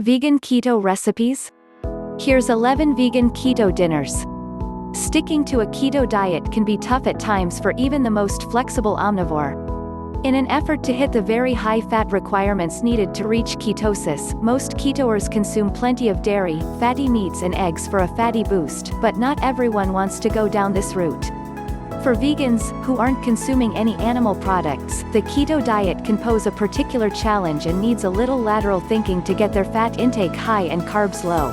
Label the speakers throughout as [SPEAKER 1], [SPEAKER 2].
[SPEAKER 1] Vegan keto recipes? Here's 11 vegan keto dinners. Sticking to a keto diet can be tough at times for even the most flexible omnivore. In an effort to hit the very high fat requirements needed to reach ketosis, most ketoers consume plenty of dairy, fatty meats and eggs for a fatty boost, but not everyone wants to go down this route. For vegans, who aren't consuming any animal products, the keto diet can pose a particular challenge and needs a little lateral thinking to get their fat intake high and carbs low.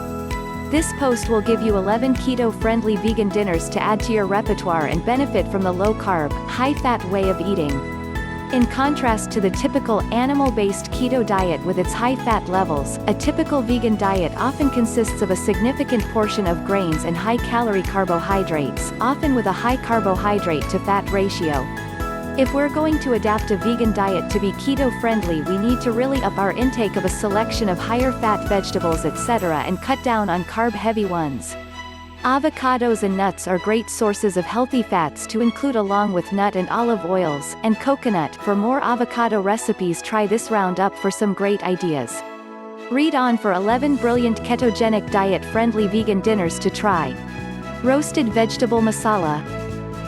[SPEAKER 1] This post will give you 11 keto-friendly vegan dinners to add to your repertoire and benefit from the low-carb, high-fat way of eating. In contrast to the typical animal-based keto diet with its high fat levels, a typical vegan diet often consists of a significant portion of grains and high-calorie carbohydrates, often with a high carbohydrate to fat ratio. If we're going to adapt a vegan diet to be keto-friendly, we need to really up our intake of a selection of higher fat vegetables etc. and cut down on carb-heavy ones. Avocados and nuts are great sources of healthy fats to include along with nut and olive oils, and coconut. For more avocado recipes, try this roundup for some great ideas. Read on for 11 brilliant ketogenic diet-friendly vegan dinners to try. Roasted vegetable masala.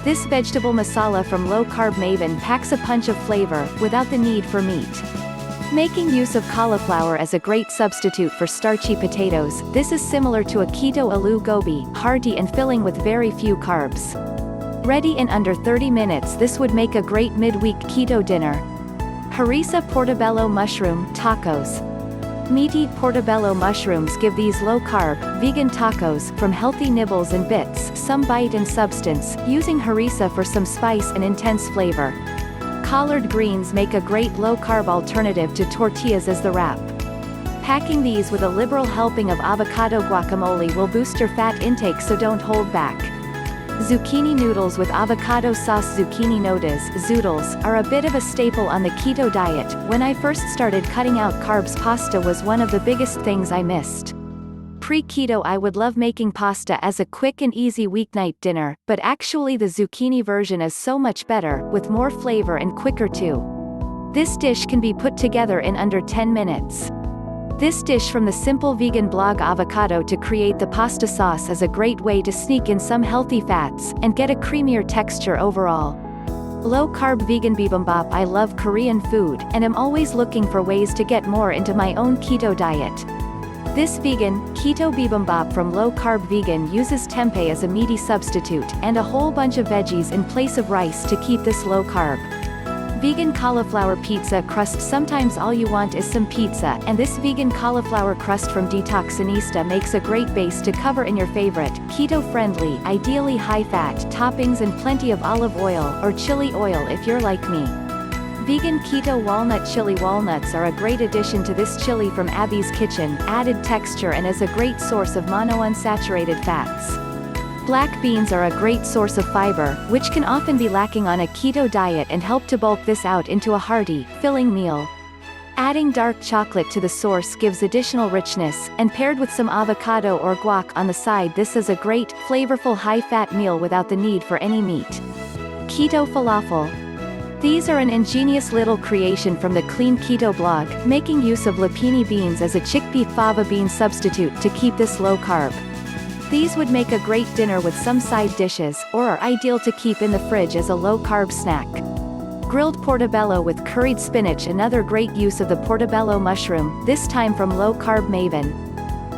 [SPEAKER 1] This vegetable masala from Low Carb Maven packs a punch of flavor, without the need for meat. Making use of cauliflower as a great substitute for starchy potatoes, this is similar to a keto aloo gobi, hearty and filling with very few carbs. Ready in under 30 minutes, this would make a great midweek keto dinner. Harissa portobello mushroom tacos. Meaty portobello mushrooms give these low-carb, vegan tacos, from healthy nibbles and bits, some bite and substance, using harissa for some spice and intense flavor. Collard greens make a great low-carb alternative to tortillas as the wrap. Packing these with a liberal helping of avocado guacamole will boost your fat intake, so don't hold back. Zucchini noodles with avocado sauce. Zucchini noodles, zoodles, are a bit of a staple on the keto diet. When I first started cutting out carbs, pasta was one of the biggest things I missed. Pre-keto I would love making pasta as a quick and easy weeknight dinner, but actually the zucchini version is so much better, with more flavor and quicker too. This dish can be put together in under 10 minutes. This dish from the simple vegan blog Avocado to create the pasta sauce is a great way to sneak in some healthy fats, and get a creamier texture overall. Low-carb vegan bibimbap. I love Korean food, and am always looking for ways to get more into my own keto diet. This vegan, keto bibimbap from Low Carb Vegan uses tempeh as a meaty substitute, and a whole bunch of veggies in place of rice to keep this low carb. Vegan cauliflower pizza crust. Sometimes all you want is some pizza, and this vegan cauliflower crust from Detoxinista makes a great base to cover in your favorite, keto-friendly, ideally high-fat, toppings and plenty of olive oil, or chili oil if you're like me. Vegan keto walnut chili. Walnuts are a great addition to this chili from Abby's Kitchen, added texture and is a great source of monounsaturated fats. Black beans are a great source of fiber, which can often be lacking on a keto diet, and help to bulk this out into a hearty, filling meal. Adding dark chocolate to the source gives additional richness, and paired with some avocado or guac on the side, this is a great, flavorful high-fat meal without the need for any meat. Keto falafel. These are an ingenious little creation from the Clean Keto blog, making use of lapini beans as a chickpea fava bean substitute to keep this low carb. These would make a great dinner with some side dishes, or are ideal to keep in the fridge as a low-carb snack. Grilled portobello with curried spinach. Another great use of the portobello mushroom, this time from Low Carb Maven.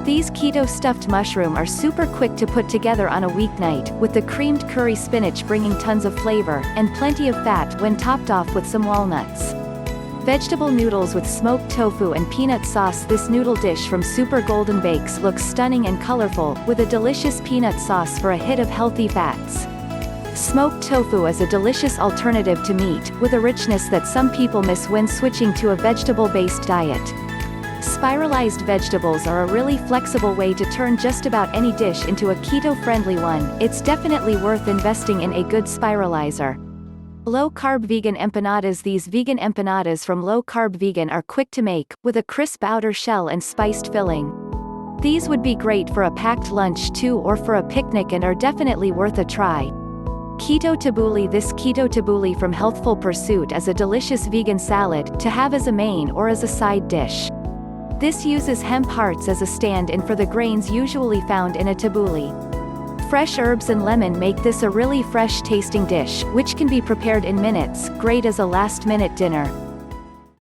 [SPEAKER 1] These keto stuffed mushroom are super quick to put together on a weeknight, with the creamed curry spinach bringing tons of flavor, and plenty of fat when topped off with some walnuts. Vegetable noodles with smoked tofu and peanut sauce. This noodle dish from Super Golden Bakes looks stunning and colorful, with a delicious peanut sauce for a hit of healthy fats. Smoked tofu is a delicious alternative to meat, with a richness that some people miss when switching to a vegetable-based diet. Spiralized vegetables are a really flexible way to turn just about any dish into a keto-friendly one. It's definitely worth investing in a good spiralizer. Low-carb vegan empanadas. These vegan empanadas from Low Carb Vegan are quick to make, with a crisp outer shell and spiced filling. These would be great for a packed lunch too, or for a picnic, and are definitely worth a try. Keto tabbouleh. This keto tabbouleh from Healthful Pursuit is a delicious vegan salad, to have as a main or as a side dish. This uses hemp hearts as a stand-in for the grains usually found in a tabbouleh. Fresh herbs and lemon make this a really fresh-tasting dish, which can be prepared in minutes, great as a last-minute dinner.